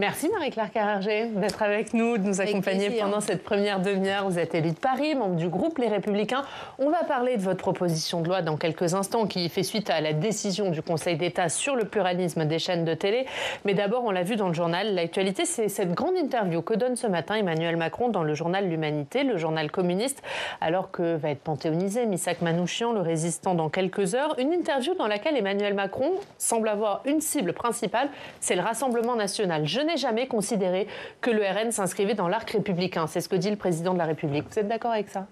Merci Marie-Claire Carrerger d'être avec nous, de nous accompagner pendant cette première demi-heure. Vous êtes élue de Paris, membre du groupe Les Républicains. On va parler de votre proposition de loi dans quelques instants qui fait suite à la décision du Conseil d'État sur le pluralisme des chaînes de télé. Mais d'abord, on l'a vu dans le journal, l'actualité, c'est cette grande interview que donne ce matin Emmanuel Macron dans le journal L'Humanité, le journal communiste, alors que va être panthéonisé Missak Manouchian, le résistant, dans quelques heures. Une interview dans laquelle Emmanuel Macron semble avoir une cible principale, c'est le Rassemblement national. Je n'ai jamais considéré que le RN s'inscrivait dans l'arc républicain. C'est ce que dit le président de la République. Vous êtes d'accord avec ça ?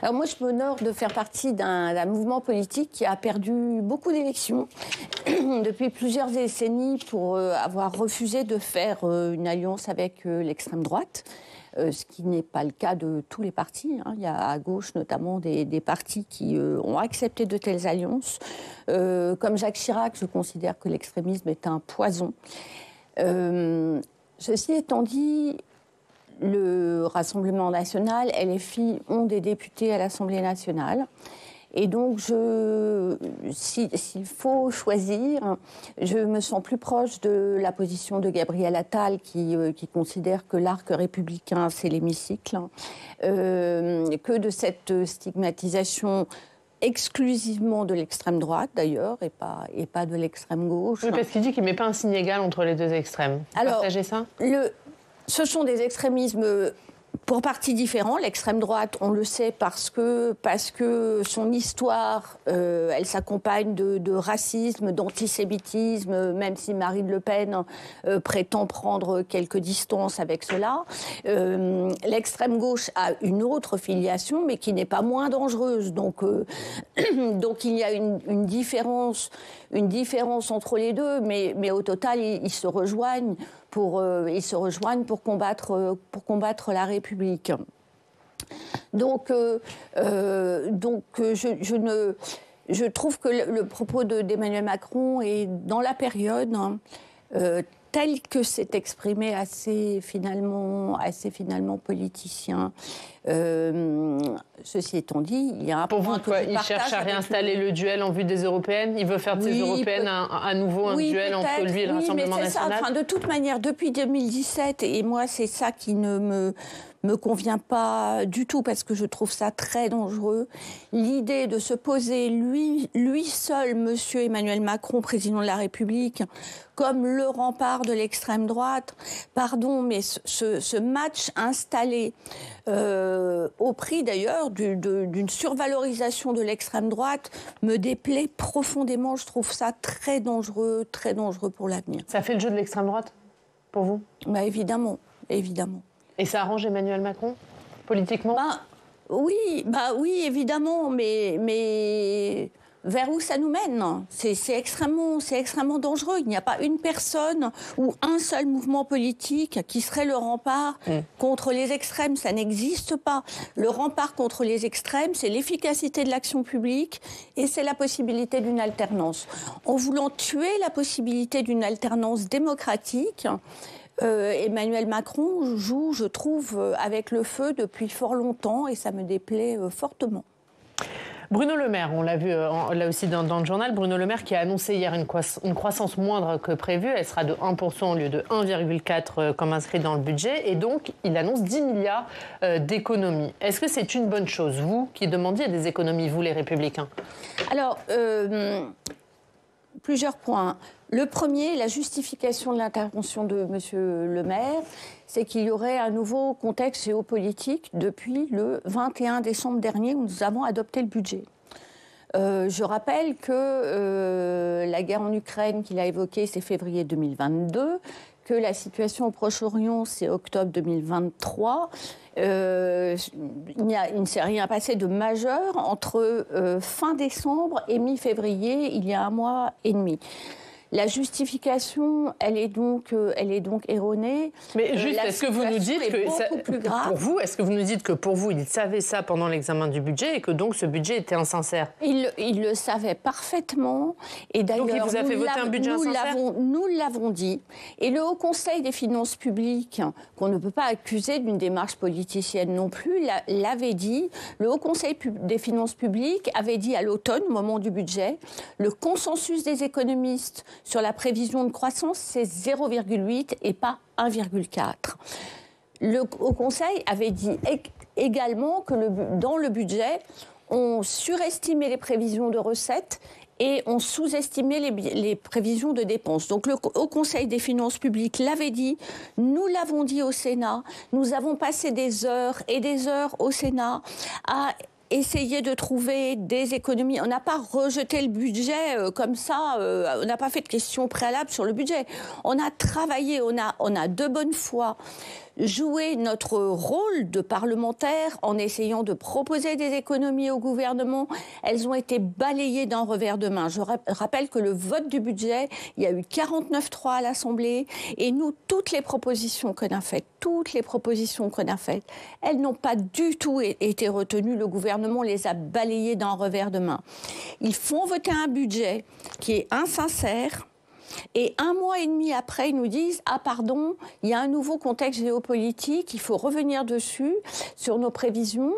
Alors moi, je m'honore de faire partie d'un mouvement politique qui a perdu beaucoup d'élections depuis plusieurs décennies pour avoir refusé de faire une alliance avec l'extrême droite. Ce qui n'est pas le cas de tous les partis. Il y a à gauche notamment des partis qui ont accepté de telles alliances. Comme Jacques Chirac, je considère que l'extrémisme est un poison. Ceci étant dit, le Rassemblement national, LFI, ont des députés à l'Assemblée nationale. Et donc, s'il faut choisir, je me sens plus proche de la position de Gabriel Attal, qui considère que l'arc républicain, c'est l'hémicycle, que de cette stigmatisation exclusivement de l'extrême droite, d'ailleurs, et pas de l'extrême gauche. Oui, parce qu'il dit qu'il ne met pas un signe égal entre les deux extrêmes. Vous partagez ça ? Ce sont des extrémismes pour partie différents. L'extrême droite, on le sait parce que son histoire, elle s'accompagne de racisme, d'antisémitisme, même si Marine Le Pen prétend prendre quelques distances avec cela. L'extrême gauche a une autre filiation, mais qui n'est pas moins dangereuse. Donc il y a une différence entre les deux, mais au total, ils se rejoignent pour combattre la République. Donc je trouve que le propos d'Emmanuel Macron est dans la période tel que s'est exprimé assez finalement politicien. Ceci étant dit, il y a un point. Pour vous, quoi, il cherche à réinstaller le duel en vue des européennes. Il veut faire de ces européennes à nouveau un duel entre lui et le Rassemblement national. Ça. Enfin, de toute manière, depuis 2017, et moi, c'est ça qui ne me convient pas du tout, parce que je trouve ça très dangereux. L'idée de se poser lui seul, monsieur Emmanuel Macron, président de la République, comme le rempart de l'extrême droite. Pardon, mais ce match installé au prix d'ailleurs d'une survalorisation de l'extrême droite me déplaît profondément. Je trouve ça très dangereux pour l'avenir. Ça fait le jeu de l'extrême droite, pour vous ? Bah évidemment. Et ça arrange Emmanuel Macron, politiquement ? Oui, évidemment, mais vers où ça nous mène ? C'est extrêmement dangereux. Il n'y a pas une personne ou un seul mouvement politique qui serait le rempart contre les extrêmes. Ça n'existe pas. Le rempart contre les extrêmes, c'est l'efficacité de l'action publique et c'est la possibilité d'une alternance. En voulant tuer la possibilité d'une alternance démocratique, Emmanuel Macron joue, je trouve, avec le feu depuis fort longtemps et ça me déplaît fortement. Bruno Le Maire, on l'a vu là aussi dans le journal, Bruno Le Maire qui a annoncé hier une croissance moindre que prévue, elle sera de 1% au lieu de 1,4% comme inscrit dans le budget, et donc il annonce 10 milliards d'économies. Est-ce que c'est une bonne chose, vous qui demandiez des économies, vous les Républicains ? Alors, plusieurs points. Le premier, la justification de l'intervention de M. Le Maire, c'est qu'il y aurait un nouveau contexte géopolitique depuis le 21 décembre dernier où nous avons adopté le budget. Je rappelle que la guerre en Ukraine qu'il a évoquée, c'est février 2022, que la situation au Proche-Orient, c'est octobre 2023. Il ne s'est rien passé de majeur entre fin décembre et mi-février, il y a un mois et demi. La justification, elle est donc erronée. Mais juste, est-ce que vous nous dites que pour vous, est-ce que vous nous dites que pour vous, il savait ça pendant l'examen du budget et que donc ce budget était insincère? Il le savait parfaitement. Et d'ailleurs, donc il vous a fait voter un budget insincère? Nous l'avons dit. Et le Haut Conseil des finances publiques, qu'on ne peut pas accuser d'une démarche politicienne non plus, l'avait dit. Le Haut Conseil des finances publiques avait dit à l'automne, au moment du budget, le consensus des économistes sur la prévision de croissance, c'est 0,8 et pas 1,4. Le Haut Conseil avait dit également que dans le budget, on surestimait les prévisions de recettes et on sous-estimait les prévisions de dépenses. Donc le Haut Conseil des finances publiques l'avait dit, nous l'avons dit au Sénat, nous avons passé des heures et des heures au Sénat à essayer de trouver des économies. On n'a pas rejeté le budget comme ça, on n'a pas fait de questions préalables sur le budget. On a travaillé, on a de bonne foi joué notre rôle de parlementaire en essayant de proposer des économies au gouvernement. Elles ont été balayées d'un revers de main. Je rappelle que le vote du budget, il y a eu 49-3 à l'Assemblée et nous, toutes les propositions qu'on a faites, elles n'ont pas du tout été retenues. Le gouvernement les a balayées d'un revers de main. Ils font voter un budget qui est insincère. Et 1 mois et demi après, ils nous disent « Ah pardon, il y a un nouveau contexte géopolitique, il faut revenir dessus, sur nos prévisions. »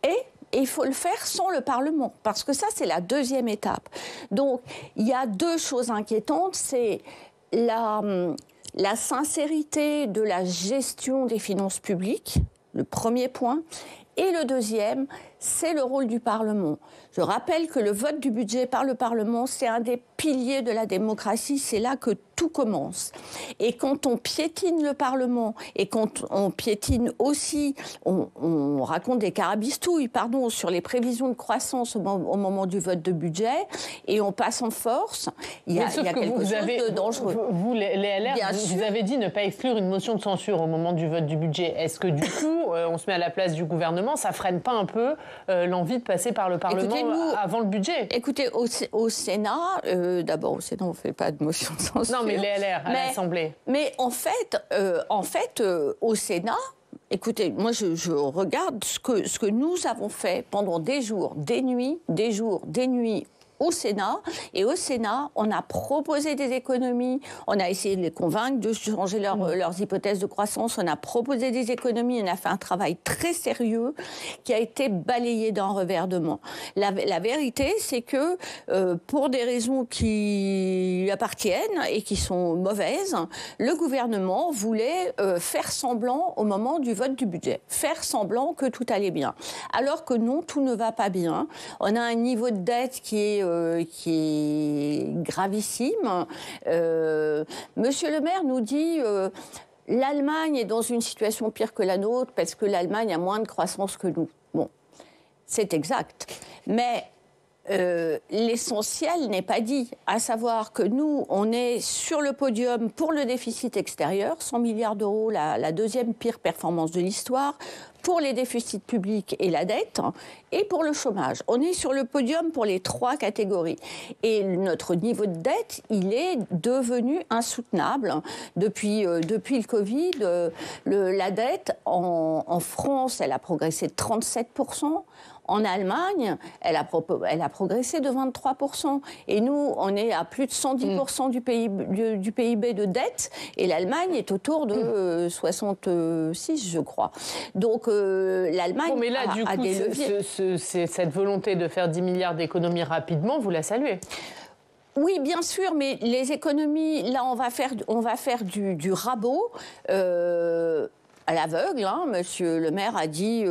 Et il faut le faire sans le Parlement, parce que ça, c'est la deuxième étape. Donc, il y a 2 choses inquiétantes. C'est la sincérité de la gestion des finances publiques, le premier point. Et le deuxième, c'est le rôle du Parlement. Je rappelle que le vote du budget par le Parlement, c'est un des piliers de la démocratie, c'est là que tout commence. Et quand on piétine le Parlement, et quand on piétine aussi, on raconte des carabistouilles, sur les prévisions de croissance au moment du vote de budget, et on passe en force, il y a quelque chose de dangereux. Vous, les LR, vous avez dit ne pas exclure une motion de censure au moment du vote du budget. Est-ce que du coup, on se met à la place du gouvernement, ça freine pas un peu l'envie de passer par le Parlement avant le budget? Écoutez, au Sénat, d'abord au Sénat, on ne fait pas de motion de censure. Non, mais les LR à l'Assemblée. Mais en fait, au Sénat, écoutez, moi je regarde ce que nous avons fait pendant des jours, des nuits, au Sénat. Et au Sénat, on a proposé des économies, on a essayé de les convaincre de changer leurs hypothèses de croissance, on a proposé des économies, on a fait un travail très sérieux qui a été balayé d'un revers de main. La vérité, c'est que pour des raisons qui appartiennent et qui sont mauvaises, le gouvernement voulait faire semblant au moment du vote du budget, faire semblant que tout allait bien. Alors que non, tout ne va pas bien. On a un niveau de dette qui est gravissime. Monsieur le maire nous dit l'Allemagne est dans une situation pire que la nôtre parce que l'Allemagne a moins de croissance que nous. Bon, c'est exact. Mais l'essentiel n'est pas dit, à savoir que nous, on est sur le podium pour le déficit extérieur, 100 milliards d'euros, la deuxième pire performance de l'histoire, pour les déficits publics et la dette, et pour le chômage. On est sur le podium pour les 3 catégories. Et notre niveau de dette, il est devenu insoutenable. Depuis le Covid, la dette en France, elle a progressé de 37%. En Allemagne, elle a progressé de 23%. Et nous, on est à plus de 110% du PIB de dette. Et l'Allemagne est autour de 66, je crois. Donc, l'Allemagne a des leviers. Cette volonté de faire 10 milliards d'économies rapidement, vous la saluez? Oui, bien sûr, mais les économies, là, on va faire du rabot. À l'aveugle, Monsieur le maire a dit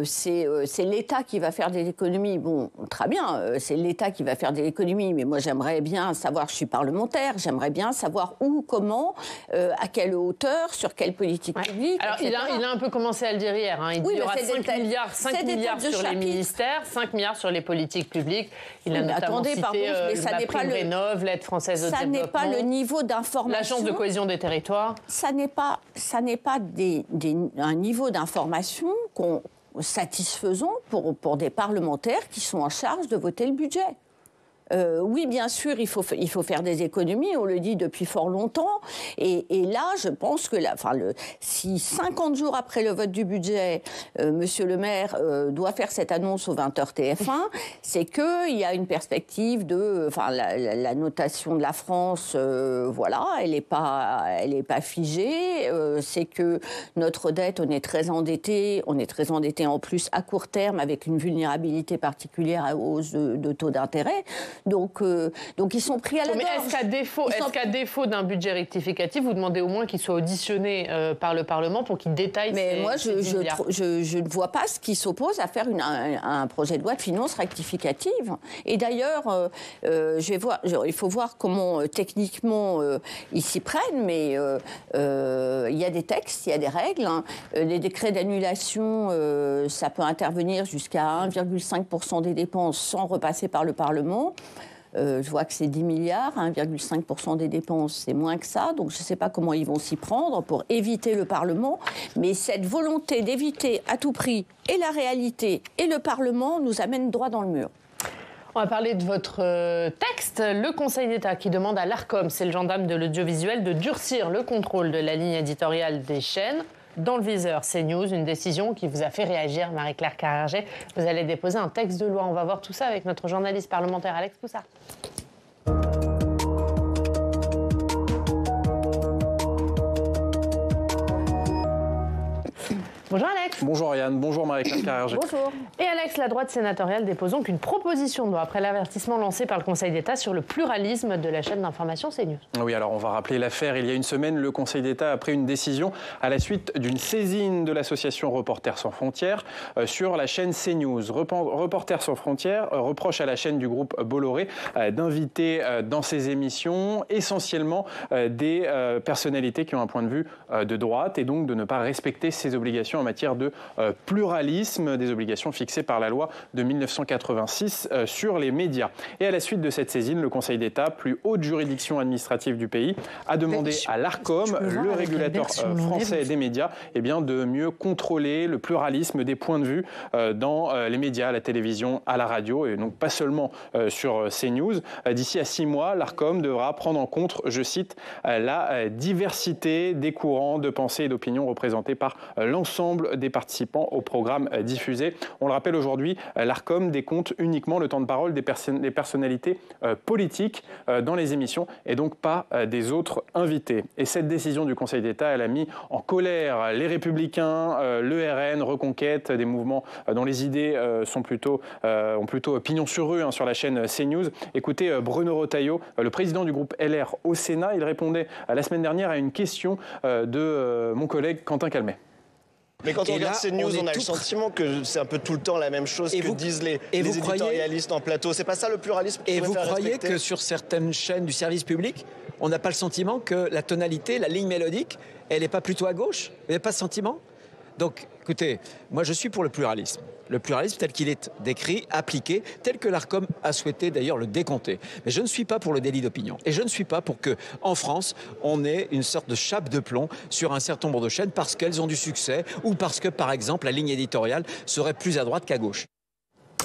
c'est l'État qui va faire des économies. Bon, très bien, c'est l'État qui va faire des économies, mais moi j'aimerais bien savoir, je suis parlementaire, j'aimerais bien savoir où, comment, à quelle hauteur, sur quelle politique publique. Alors il a un peu commencé à le dire hier, il dit il y aura 5 milliards sur les ministères, 5 milliards sur les politiques publiques. Il a notamment cité MaPrimeRénov', l'aide française au développement. Ça n'est pas le niveau d'information. L'agence de cohésion des territoires. Ça n'est pas un niveau d'information satisfaisant pour des parlementaires qui sont en charge de voter le budget. Oui, bien sûr, il faut faire des économies, on le dit depuis fort longtemps. Et là, je pense que si 50 jours après le vote du budget, Monsieur le maire doit faire cette annonce au 20h TF1, c'est qu'il y a une perspective de... la notation de la France, voilà, elle n'est pas figée. C'est que notre dette, on est très endetté en plus à court terme avec une vulnérabilité particulière à hausse de taux d'intérêt. Donc ils sont pris à la gorge. Mais est-ce qu'à défaut d'un budget rectificatif, vous demandez au moins qu'il soit auditionné par le Parlement pour qu'il détaille Mais moi, je ne vois pas ce qui s'oppose à faire un projet de loi de finances rectificative. Et d'ailleurs, il faut voir comment techniquement ils s'y prennent, mais il y a des textes, il y a des règles. Les décrets d'annulation, ça peut intervenir jusqu'à 1,5% des dépenses sans repasser par le Parlement. Je vois que c'est 10 milliards, 1,5% des dépenses, c'est moins que ça. Donc je ne sais pas comment ils vont s'y prendre pour éviter le Parlement. Mais cette volonté d'éviter à tout prix et la réalité et le Parlement nous amène droit dans le mur. On va parler de votre texte. Le Conseil d'État qui demande à l'Arcom, c'est le gendarme de l'audiovisuel, de durcir le contrôle de la ligne éditoriale des chaînes. Dans le viseur CNews, une décision qui vous a fait réagir, Marie-Claire Carrère-Gey. Vous allez déposer un texte de loi. On va voir tout ça avec notre journaliste parlementaire Alex Poussard. Bonjour Alex. Bonjour Yann, bonjour Marie-Claire Carrère-Gey. Bonjour. Et Alex, la droite sénatoriale dépose donc une proposition de loi après l'avertissement lancé par le Conseil d'État sur le pluralisme de la chaîne d'information CNews. Oui, alors on va rappeler l'affaire. Il y a une semaine, le Conseil d'État a pris une décision à la suite d'une saisine de l'association Reporters sans frontières sur la chaîne CNews. Reporters sans frontières reproche à la chaîne du groupe Bolloré d'inviter dans ses émissions essentiellement des personnalités qui ont un point de vue de droite et donc de ne pas respecter ses obligations en matière de pluralisme, des obligations fixées par la loi de 1986 sur les médias. Et à la suite de cette saisine, le Conseil d'État, plus haute juridiction administrative du pays, a demandé à l'Arcom, le régulateur français des médias, de mieux contrôler le pluralisme des points de vue dans les médias, à la télévision, à la radio, et donc pas seulement sur CNews. D'ici à 6 mois, l'Arcom devra prendre en compte, je cite, la diversité des courants de pensée et d'opinion représentés par l'ensemble des participants au programme diffusé. On le rappelle aujourd'hui, l'Arcom décompte uniquement le temps de parole des personnalités politiques dans les émissions et donc pas des autres invités. Et cette décision du Conseil d'État, elle a mis en colère les Républicains, le RN, Reconquête, des mouvements dont les idées ont plutôt pignon sur rue sur la chaîne CNews. Écoutez Bruno Retailleau, le président du groupe LR au Sénat, il répondait la semaine dernière à une question de mon collègue Quentin Calmet. Mais quand on regarde CNews, on a le sentiment que c'est un peu tout le temps la même chose que disent les éditorialistes en plateau. C'est pas ça le pluralisme qu'il faut faire respecter ? Et vous croyez que sur certaines chaînes du service public, on n'a pas le sentiment que la tonalité, la ligne mélodique, elle n'est pas plutôt à gauche ? Vous n'avez pas ce sentiment ? Donc, écoutez, moi je suis pour le pluralisme. Le pluralisme tel qu'il est décrit, appliqué, tel que l'Arcom a souhaité d'ailleurs le décompter. Mais je ne suis pas pour le délit d'opinion. Et je ne suis pas pour qu'en France, on ait une sorte de chape de plomb sur un certain nombre de chaînes parce qu'elles ont du succès ou parce que, par exemple, la ligne éditoriale serait plus à droite qu'à gauche.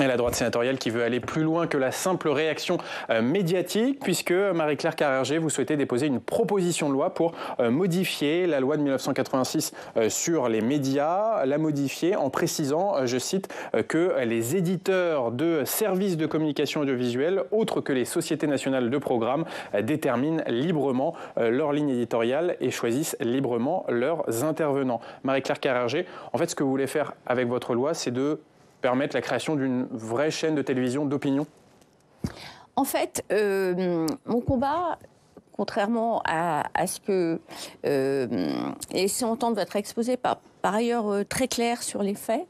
Et la droite sénatoriale qui veut aller plus loin que la simple réaction médiatique, puisque Marie-Claire Carrère-Gey, vous souhaitez déposer une proposition de loi pour modifier la loi de 1986 sur les médias, la modifier en précisant, je cite, que les éditeurs de services de communication audiovisuelle, autres que les sociétés nationales de programmes, déterminent librement leur ligne éditoriale et choisissent librement leurs intervenants. Marie-Claire Carrère-Gey, en fait, ce que vous voulez faire avec votre loi, c'est de permettre la création d'une vraie chaîne de télévision d'opinion ? En fait, mon combat, contrairement à ce que laissez entendre votre exposé, par ailleurs très clair sur les faits,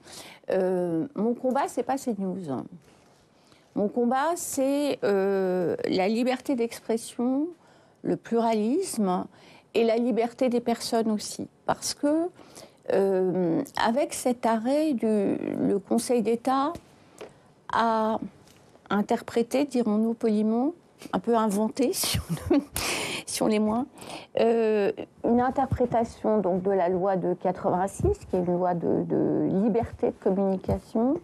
mon combat, c'est pas CNews. Mon combat, c'est la liberté d'expression, le pluralisme et la liberté des personnes aussi. Parce que avec cet arrêt, le Conseil d'État a interprété, dirons-nous poliment, un peu inventé, si on est moins, une interprétation donc, de la loi de 86, qui est une loi de liberté de communication,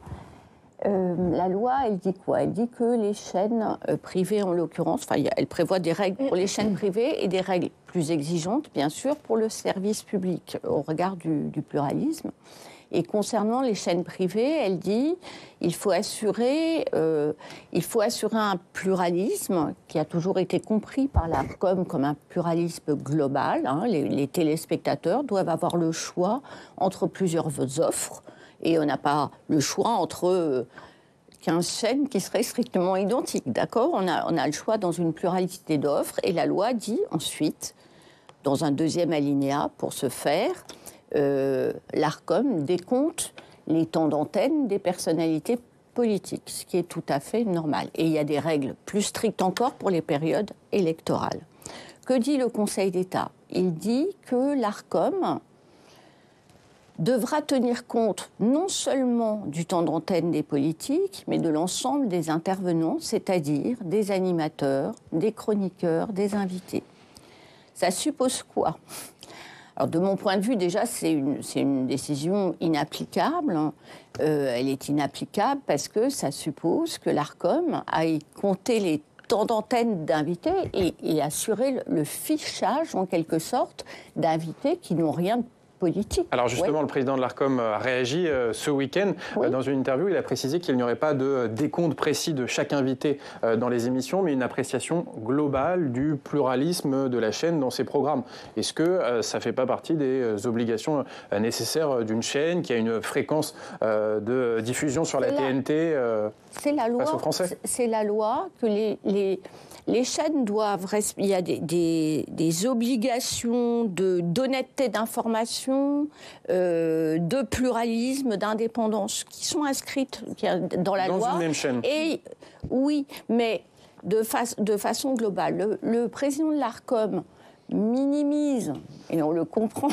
La loi, elle dit quoi? Elle dit que les chaînes privées, en l'occurrence, elle prévoit des règles pour les chaînes privées et des règles plus exigeantes, bien sûr, pour le service public, au regard du pluralisme. Et concernant les chaînes privées, elle dit qu'il faut assurer un pluralisme qui a toujours été compris par l'ARCOM comme un pluralisme global. Les téléspectateurs doivent avoir le choix entre plusieurs offres. Et on n'a pas le choix entre 15 chaînes qui seraient strictement identiques, d'accord ? On a le choix dans une pluralité d'offres. Et la loi dit ensuite, dans un deuxième alinéa, pour ce faire, l'ARCOM décompte les temps d'antenne des personnalités politiques, ce qui est tout à fait normal. Et il y a des règles plus strictes encore pour les périodes électorales. Que dit le Conseil d'État ? Il dit que l'ARCOM devra tenir compte non seulement du temps d'antenne des politiques, mais de l'ensemble des intervenants, c'est-à-dire des animateurs, des chroniqueurs, des invités. Ça suppose quoi ? Alors, de mon point de vue, déjà, c'est une décision inapplicable. Elle est inapplicable parce que ça suppose que l'ARCOM aille compter les temps d'antenne d'invités et assurer le fichage, en quelque sorte, d'invités qui n'ont rien de politique. Alors justement, le président de l'ARCOM a réagi ce week-end. Dans une interview, il a précisé qu'il n'y aurait pas de décompte précis de chaque invité dans les émissions, mais une appréciation globale du pluralisme de la chaîne dans ses programmes. Est-ce que ça ne fait pas partie des obligations nécessaires d'une chaîne qui a une fréquence de diffusion sur la TNT face aux Français ? C'est la loi que les chaînes doivent... Il y a des obligations d'honnêteté d'information, de pluralisme, d'indépendance, qui sont inscrites dans la loi. Dans une même chaîne. Et, oui, mais de façon globale. Le président de l'ARCOM minimise, et on le comprend,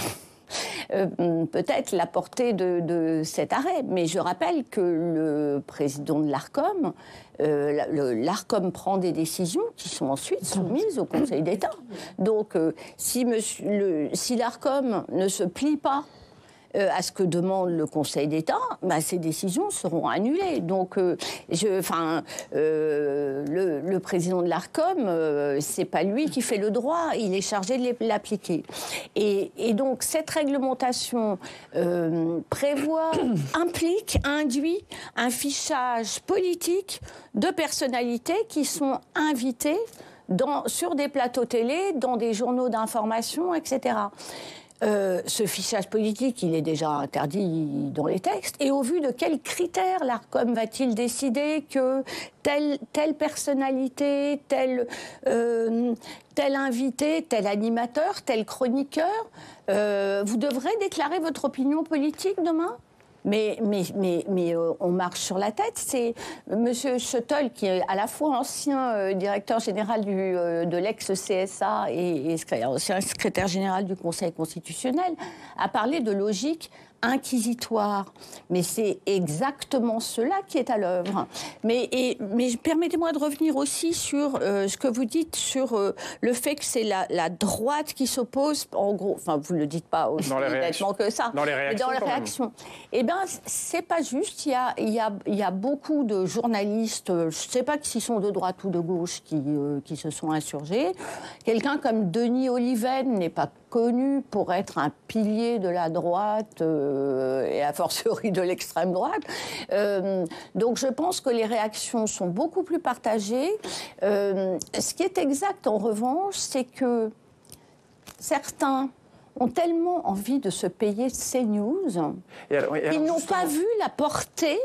peut-être la portée de cet arrêt. Mais je rappelle que le président de l'ARCOM, l'ARCOM prend des décisions qui sont ensuite soumises au Conseil d'État. Donc, si l'ARCOM ne se plie pas à ce que demande le Conseil d'État, ces décisions seront annulées. Donc, le président de l'ARCOM, c'est pas lui qui fait le droit, il est chargé de l'appliquer. Et donc, cette réglementation induit un fichage politique de personnalités qui sont invitées sur des plateaux télé, dans des journaux d'information, etc. Ce fichage politique, il est déjà interdit dans les textes. Et au vu de quels critères l'ARCOM va-t-il décider que telle personnalité, tel invité, tel animateur, tel chroniqueur, vous devrez déclarer votre opinion politique demain ? Mais on marche sur la tête. C'est M. Schuttel, qui est à la fois ancien directeur général de l'ex-CSA et ancien secrétaire général du Conseil constitutionnel, a parlé de logique inquisitoire. Mais c'est exactement cela qui est à l'œuvre. Mais permettez-moi de revenir aussi sur ce que vous dites sur le fait que c'est la droite qui s'oppose, en gros, enfin vous ne le dites pas aussi nettement que ça, dans les réactions, mais dans les réactions. Eh bien, c'est pas juste. Il y a beaucoup de journalistes, je ne sais pas s'ils sont de droite ou de gauche, qui se sont insurgés. Quelqu'un comme Denis Oliven n'est pas connu pour être un pilier de la droite et a fortiori de l'extrême droite. Donc je pense que les réactions sont beaucoup plus partagées. Ce qui est exact en revanche, c'est que certains ont tellement envie de se payer CNews qu'ils n'ont pas vu la portée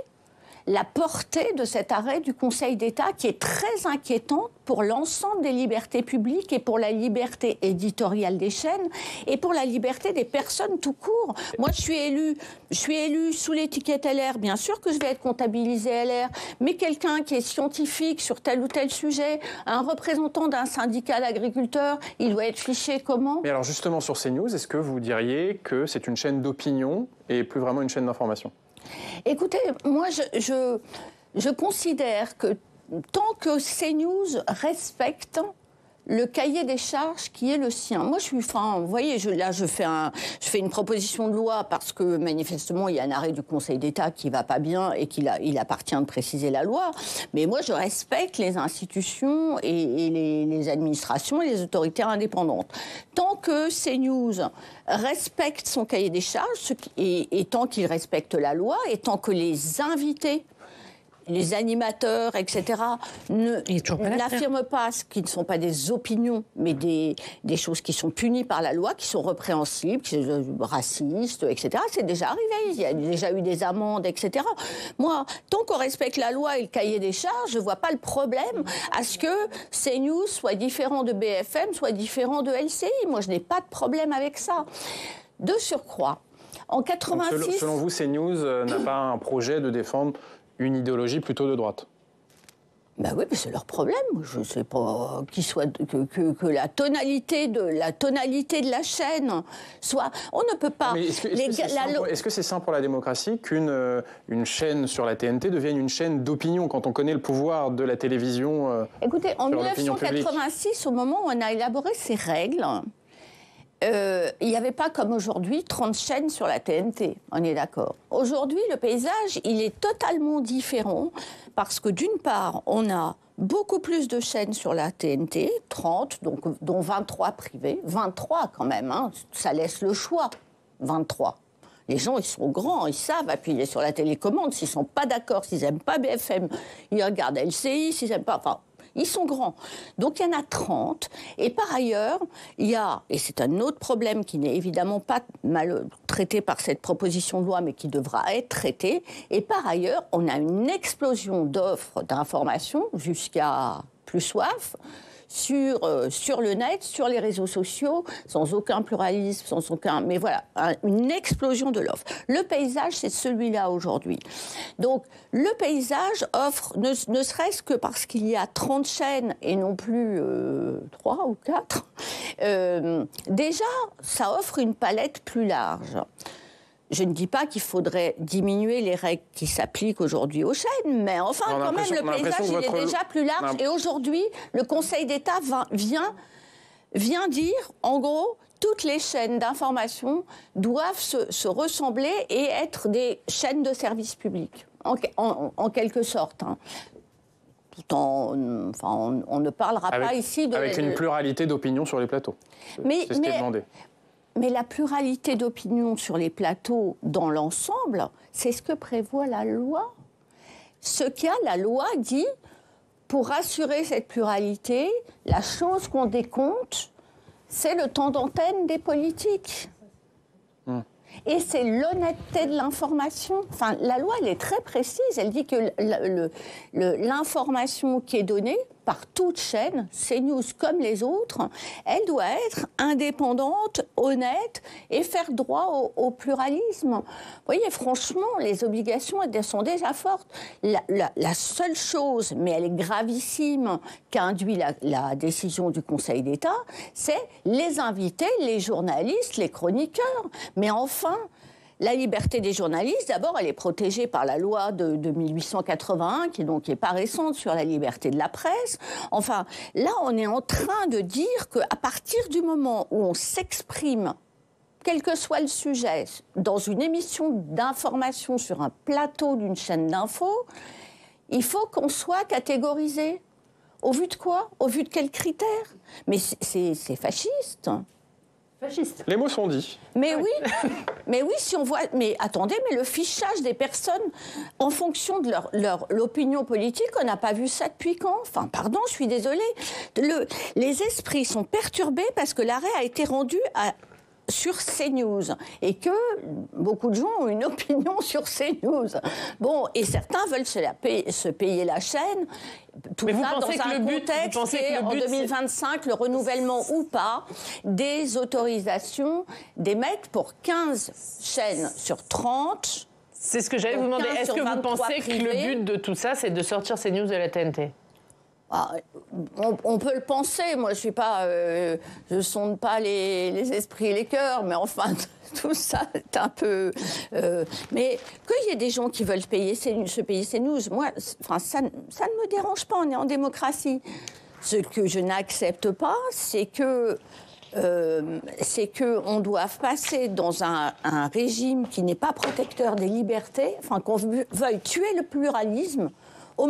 de cet arrêt du Conseil d'État qui est très inquiétante pour l'ensemble des libertés publiques et pour la liberté éditoriale des chaînes et pour la liberté des personnes tout court. Moi, je suis élue sous l'étiquette LR. Bien sûr que je vais être comptabilisée LR, mais quelqu'un qui est scientifique sur tel ou tel sujet, un représentant d'un syndicat d'agriculteurs, il doit être fiché comment ? Mais alors justement sur CNews, est-ce que vous diriez que c'est une chaîne d'opinion et plus vraiment une chaîne d'information ? Écoutez, moi, je considère que tant que CNews respecte le cahier des charges qui est le sien. Moi, vous voyez, je fais une proposition de loi parce que manifestement, il y a un arrêt du Conseil d'État qui va pas bien et il appartient de préciser la loi. Mais moi, je respecte les institutions et les administrations et les autorités indépendantes. Tant que CNews respecte son cahier des charges et tant qu'il respecte la loi et tant que les invités, les animateurs, etc., n'affirment pas ce qui ne sont pas des opinions, mais des choses qui sont punies par la loi, qui sont répréhensibles, qui sont racistes, etc. C'est déjà arrivé, il y a déjà eu des amendes, etc. Moi, tant qu'on respecte la loi et le cahier des charges, je ne vois pas le problème à ce que CNews soit différent de BFM, soit différent de LCI. Moi, je n'ai pas de problème avec ça. De surcroît, en 86... Donc, selon vous, CNews n'a pas un projet de défendre une idéologie plutôt de droite? Ben oui, mais c'est leur problème. Je ne sais pas que la tonalité de la chaîne soit. On ne peut pas. Est-ce que c'est sain pour la démocratie qu'une chaîne sur la TNT devienne une chaîne d'opinion quand on connaît le pouvoir de la télévision? Écoutez, en 1986, au moment où on a élaboré ces règles, il n'y avait pas comme aujourd'hui 30 chaînes sur la TNT, on est d'accord. Aujourd'hui, le paysage, il est totalement différent parce que d'une part, on a beaucoup plus de chaînes sur la TNT, 30, dont 23 privées, 23 quand même, hein, ça laisse le choix, 23. Les gens, ils sont grands, ils savent appuyer sur la télécommande. S'ils ne sont pas d'accord, s'ils n'aiment pas BFM, ils regardent LCI, s'ils n'aiment pas... Enfin, ils sont grands. Donc, il y en a 30. Et par ailleurs, il y a, et c'est un autre problème qui n'est évidemment pas mal traité par cette proposition de loi, mais qui devra être traité. Et par ailleurs, on a une explosion d'offres d'informations jusqu'à plus soif, sur le net, sur les réseaux sociaux, sans aucun pluralisme, sans aucun... Mais voilà, une explosion de l'offre. Le paysage, c'est celui-là aujourd'hui. Donc, le paysage offre, ne serait-ce que parce qu'il y a 30 chaînes et non plus 3 ou 4, déjà, ça offre une palette plus large. Je ne dis pas qu'il faudrait diminuer les règles qui s'appliquent aujourd'hui aux chaînes, mais enfin, quand même, le paysage, il est déjà plus large. Et aujourd'hui, le Conseil d'État vient dire, en gros, toutes les chaînes d'information doivent se ressembler et être des chaînes de service public, en quelque sorte. Hein. Pourtant, on ne parlera pas ici de... Avec une pluralité d'opinions sur les plateaux. C'est ce qui est demandé. Mais la pluralité d'opinions sur les plateaux dans l'ensemble, c'est ce que prévoit la loi. La loi dit, pour assurer cette pluralité, la chose qu'on décompte, c'est le temps d'antenne des politiques. Et c'est l'honnêteté de l'information. Enfin, la loi, elle est très précise. Elle dit que l'information qui est donnée par toute chaîne, CNews comme les autres, elle doit être indépendante, honnête et faire droit au pluralisme. Vous voyez, franchement, les obligations elles sont déjà fortes. La seule chose, mais elle est gravissime, qu'a induit la décision du Conseil d'État, c'est les invités, les journalistes, les chroniqueurs. Mais enfin... La liberté des journalistes, d'abord, elle est protégée par la loi de 1881, qui n'est pas récente, sur la liberté de la presse. Enfin, là, on est en train de dire qu'à partir du moment où on s'exprime, quel que soit le sujet, dans une émission d'information sur un plateau d'une chaîne d'info, il faut qu'on soit catégorisé. Au vu de quoi? Au vu de quels critères? Mais c'est fasciste. Les mots sont dits. Mais oui, si on voit... Mais attendez, mais le fichage des personnes en fonction de l'opinion politique, on n'a pas vu ça depuis quand? Enfin, pardon, je suis désolée. Les esprits sont perturbés parce que l'arrêt a été rendu sur CNews et que beaucoup de gens ont une opinion sur CNews. Bon, et certains veulent se payer la chaîne. Tout mais ça dans un contexte qui est en 2025, le renouvellement ou pas des autorisations d'émettre pour 15 chaînes sur 30. C'est ce que j'allais vous demander. Est-ce que vous pensez que le but de tout ça, c'est de sortir CNews de la TNT ? On peut le penser. Moi, je sonde pas les esprits et les cœurs, mais enfin, tout ça est un peu... mais qu'il y ait des gens qui veulent se payer CNews, moi, ça ne me dérange pas, on est en démocratie. Ce que je n'accepte pas, c'est que on doit passer dans un régime qui n'est pas protecteur des libertés, enfin qu'on veuille tuer le pluralisme au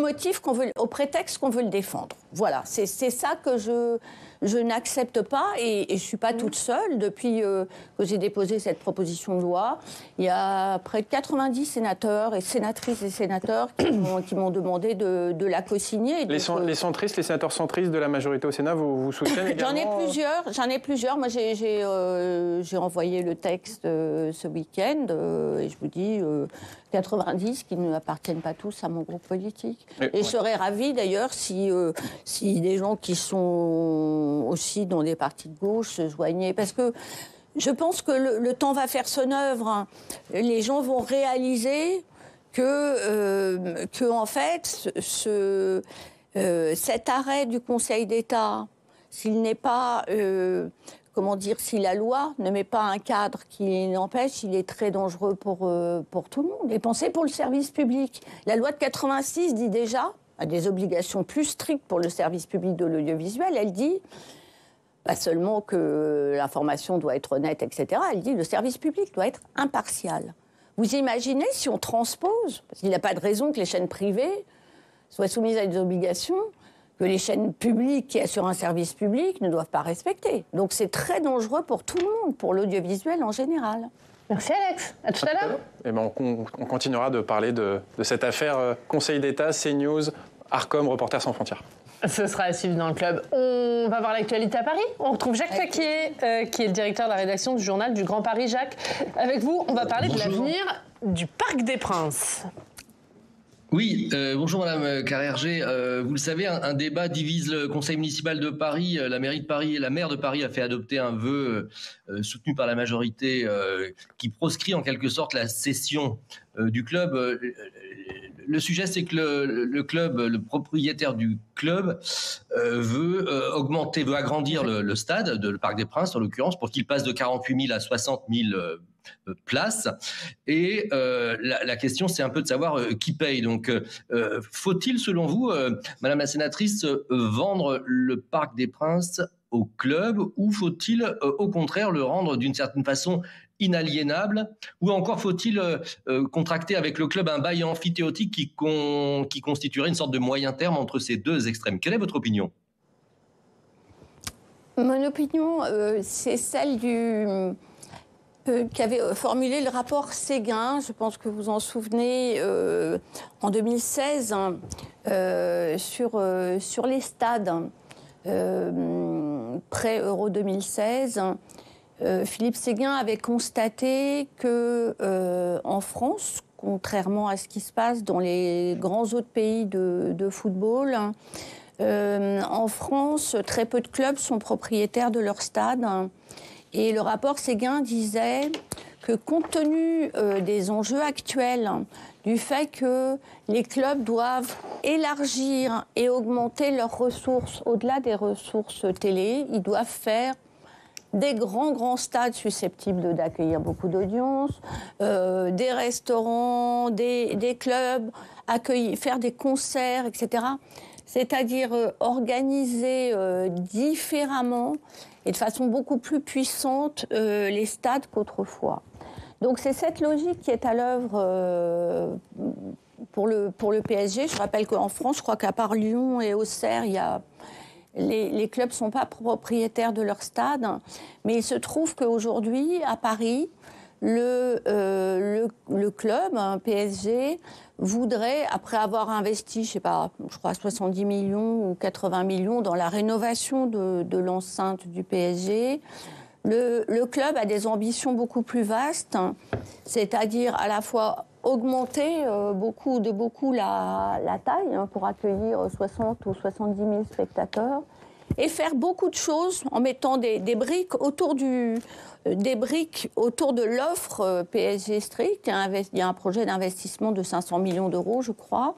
prétexte qu'on veut le défendre. Voilà, c'est ça que je n'accepte pas et je ne suis pas toute seule. Depuis que j'ai déposé cette proposition de loi, il y a près de 90 sénateurs et sénatrices et sénateurs qui m'ont demandé de la co-signer. Les centristes, les sénateurs centristes de la majorité au Sénat, vous soutiennent également? J'en ai plusieurs. Moi, j'ai envoyé le texte ce week-end et je vous dis 90 qui ne appartiennent pas tous à mon groupe politique. Et je serais ravie d'ailleurs si des gens qui sont aussi dans des partis de gauche se joignaient. Parce que je pense que le temps va faire son œuvre. Les gens vont réaliser que en fait, cet arrêt du Conseil d'État, s'il n'est pas... si la loi ne met pas un cadre qui l'empêche, il est très dangereux pour tout le monde. Et pensez pour le service public. La loi de 86 dit déjà, a des obligations plus strictes pour le service public de l'audiovisuel. Elle dit, pas seulement que l'information doit être honnête, etc. Elle dit le service public doit être impartial. Vous imaginez si on transpose, parce qu'il n'y a pas de raison que les chaînes privées soient soumises à des obligations que les chaînes publiques qui assurent un service public ne doivent pas respecter. Donc c'est très dangereux pour tout le monde, pour l'audiovisuel en général. Merci Alex, à tout à l'heure. Eh ben, on continuera de parler de cette affaire Conseil d'État, CNews, Arcom, Reporters sans frontières. Ce sera à suivre dans le club. On va voir l'actualité à Paris. On retrouve Jacques Taquier, qui est le directeur de la rédaction du journal du Grand Paris. Jacques, avec vous, on va parler de l'avenir du Parc des Princes. Oui, bonjour Madame Carrère-G. Vous le savez, un débat divise le Conseil municipal de Paris. La mairie de Paris et la maire de Paris a fait adopter un vœu soutenu par la majorité qui proscrit en quelque sorte la cession du club. Le sujet, c'est que le club, le propriétaire du club, veut agrandir le stade, le Parc des Princes en l'occurrence, pour qu'il passe de 48 000 à 60 000 places. Et la question, c'est un peu de savoir qui paye. Donc, faut-il, selon vous, Madame la sénatrice, vendre le Parc des Princes au club, ou faut-il au contraire le rendre d'une certaine façon inaliénable, ou encore faut-il contracter avec le club un bail amphithéotique qui constituerait une sorte de moyen terme entre ces deux extrêmes? Quelle est votre opinion? Mon opinion, c'est celle qu'avait formulé le rapport Séguin, je pense que vous en souvenez, en 2016, sur les stades pré-Euro 2016. Philippe Séguin avait constaté que en France, contrairement à ce qui se passe dans les grands autres pays de football, en France, très peu de clubs sont propriétaires de leur stade. Et le rapport Séguin disait que compte tenu des enjeux actuels, du fait que les clubs doivent élargir et augmenter leurs ressources au-delà des ressources télé, ils doivent faire des grands stades susceptibles d'accueillir beaucoup d'audience, des restaurants, des clubs, faire des concerts, etc. C'est-à-dire organiser différemment et de façon beaucoup plus puissante les stades qu'autrefois. Donc c'est cette logique qui est à l'œuvre pour le PSG. Je rappelle qu'en France, je crois qu'à part Lyon et Auxerre, les clubs ne sont pas propriétaires de leur stade. Mais il se trouve qu'aujourd'hui, à Paris, le club, PSG, voudrait, après avoir investi, je crois 70 millions ou 80 millions dans la rénovation de l'enceinte du PSG, le club a des ambitions beaucoup plus vastes, c'est-à-dire à la fois augmenter beaucoup la taille pour accueillir 60 ou 70 000 spectateurs et faire beaucoup de choses en mettant des briques autour de l'offre PSG stricte. Il y a un projet d'investissement de 500 millions d'euros, je crois.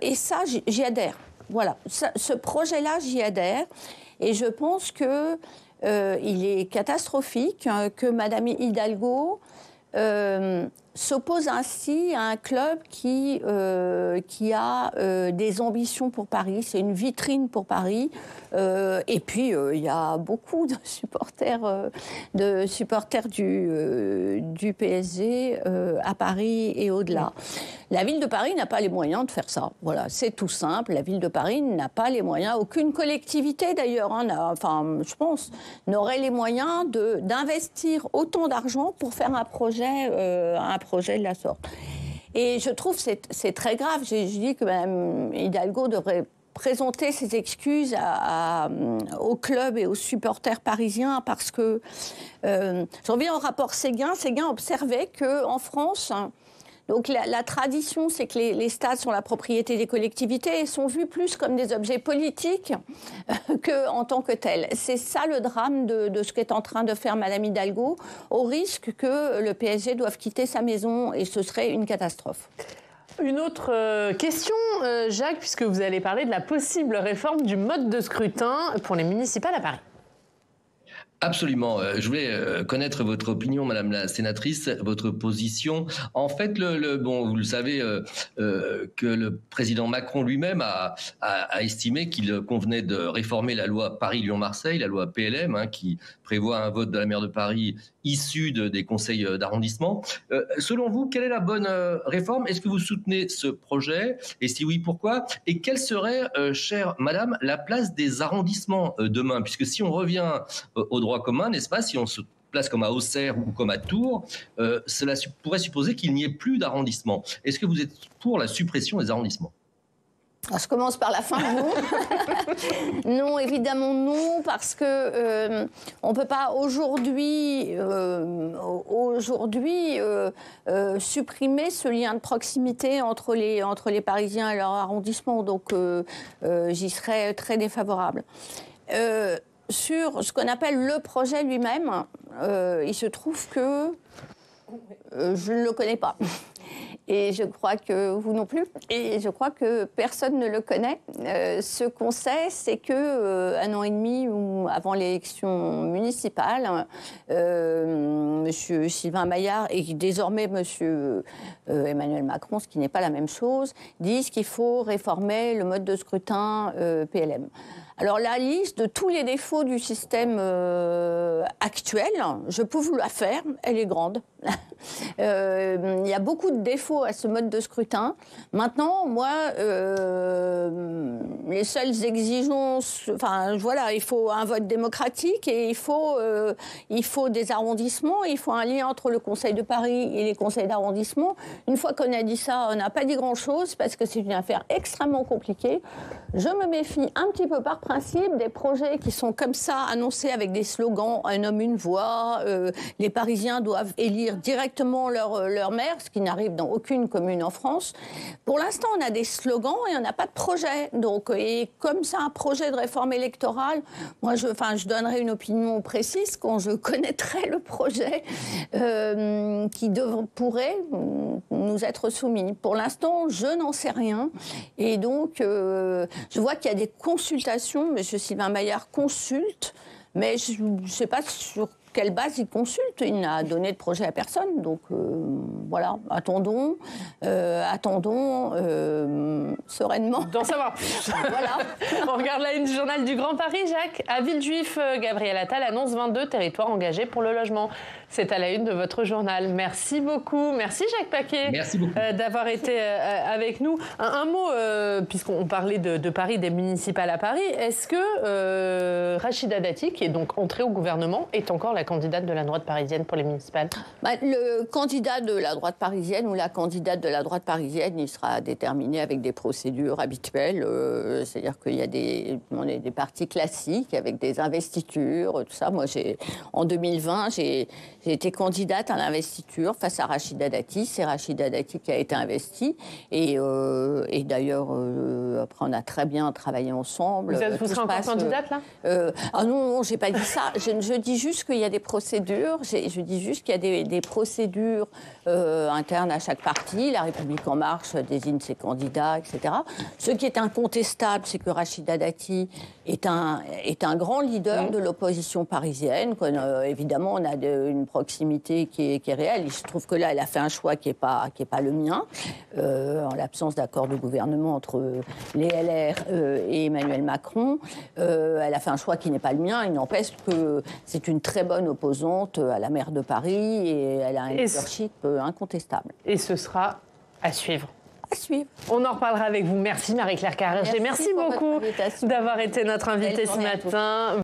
Et ça, j'y adhère. Voilà. Ce projet-là, j'y adhère. Et je pense que il est catastrophique que Madame Hidalgo s'oppose ainsi à un club qui a des ambitions pour Paris. C'est une vitrine pour Paris. Et puis, il y a beaucoup de supporters du PSG à Paris et au-delà. La ville de Paris n'a pas les moyens de faire ça. Voilà, c'est tout simple. La ville de Paris n'a pas les moyens. Aucune collectivité, d'ailleurs, je pense, n'aurait les moyens d'investir autant d'argent pour faire un projet de la sorte. Et je trouve que c'est très grave. Je dis que Mme Hidalgo devrait présenter ses excuses au club et aux supporters parisiens parce que j'en reviens au rapport Séguin. Séguin observait qu'en France, donc la tradition, c'est que les stades sont la propriété des collectivités et sont vus plus comme des objets politiques qu'en tant que tels. C'est ça le drame de ce qu'est en train de faire Mme Hidalgo, au risque que le PSG doive quitter sa maison et ce serait une catastrophe. Une autre question, Jacques, puisque vous allez parler de la possible réforme du mode de scrutin pour les municipales à Paris. Absolument. Je voulais connaître votre opinion, Madame la sénatrice, votre position. En fait, vous le savez que le président Macron lui-même a estimé qu'il convenait de réformer la loi Paris-Lyon-Marseille, la loi PLM, qui prévoit un vote de la maire de Paris issu des conseils d'arrondissement. Selon vous, quelle est la bonne réforme? Est-ce que vous soutenez ce projet? Et si oui, pourquoi? Et quelle serait, chère Madame, la place des arrondissements demain? Puisque si on revient au droit commun, n'est-ce pas, si on se place comme à Auxerre ou comme à Tours, cela pourrait supposer qu'il n'y ait plus d'arrondissement. Est-ce que vous êtes pour la suppression des arrondissements? Alors, je commence par la fin, non. Non, évidemment non, parce que on peut pas aujourd'hui supprimer ce lien de proximité entre les Parisiens et leur arrondissement. Donc, j'y serais très défavorable. Sur ce qu'on appelle le projet lui-même, il se trouve que je ne le connais pas. Et je crois que vous non plus. Et je crois que personne ne le connaît. Ce qu'on sait, c'est que un an et demi avant l'élection municipale, Monsieur Sylvain Maillard et désormais Monsieur Emmanuel Macron, ce qui n'est pas la même chose, disent qu'il faut réformer le mode de scrutin PLM. Alors la liste de tous les défauts du système actuel, je peux vous la faire, elle est grande. Il y a beaucoup de défauts à ce mode de scrutin. Maintenant, moi, les seules exigences, il faut un vote démocratique et il faut des arrondissements, il faut un lien entre le Conseil de Paris et les conseils d'arrondissement. Une fois qu'on a dit ça, on n'a pas dit grand-chose parce que c'est une affaire extrêmement compliquée. Je me méfie un petit peu par principe des projets qui sont comme ça annoncés avec des slogans, un homme, une voix, les Parisiens doivent élire directement leur maire, ce qui n'arrive dans aucune commune en France. Pour l'instant, on a des slogans et on n'a pas de projet. Donc, et comme c'est un projet de réforme électorale, moi, je donnerai une opinion précise quand je connaîtrai le projet qui pourrait nous être soumis. Pour l'instant, je n'en sais rien. Et donc, je vois qu'il y a des consultations. M. Sylvain Maillard consulte, mais je ne sais pas sur quelle base il consulte. Il n'a donné de projet à personne. Donc, voilà, attendons sereinement. D'en savoir plus. Voilà. On regarde la une du journal du Grand Paris, Jacques. À Villejuif, Gabriel Attal annonce 22 territoires engagés pour le logement. C'est à la une de votre journal. Merci beaucoup. Merci Jacques Paquet. Merci beaucoup. D'avoir été avec nous. Un mot, puisqu'on parlait de Paris, des municipales à Paris. Est-ce que Rachida Dati, qui est donc entrée au gouvernement, est encore la candidate de la droite parisienne pour les municipales? Le candidat de la droite parisienne ou la candidate de la droite parisienne, il sera déterminé avec des procédures habituelles. C'est-à-dire qu'il y a des partis classiques avec des investitures, tout ça. Moi, en 2020, j'ai été candidate à l'investiture face à Rachida Dati. C'est Rachida Dati qui a été investie. Et d'ailleurs, après, on a très bien travaillé ensemble. Vous serez encore candidate, là? Non, j'ai pas dit ça. Je dis juste qu'il y a des procédures. Je dis juste qu'il y a des procédures interne à chaque parti. La République En Marche désigne ses candidats, etc. Ce qui est incontestable, c'est que Rachida Dati est un grand leader de l'opposition parisienne. Évidemment, on a une proximité qui est réelle. Je trouve que là, elle a fait un choix qui n'est pas le mien, en l'absence d'accord de gouvernement entre les LR et Emmanuel Macron. Elle a fait un choix qui n'est pas le mien. Il n'empêche que c'est une très bonne opposante à la maire de Paris et elle a un leadership incontestable. Et ce sera à suivre. À suivre. On en reparlera avec vous. Merci Marie-Claire Carrégé. Merci beaucoup d'avoir été notre invitée ce matin.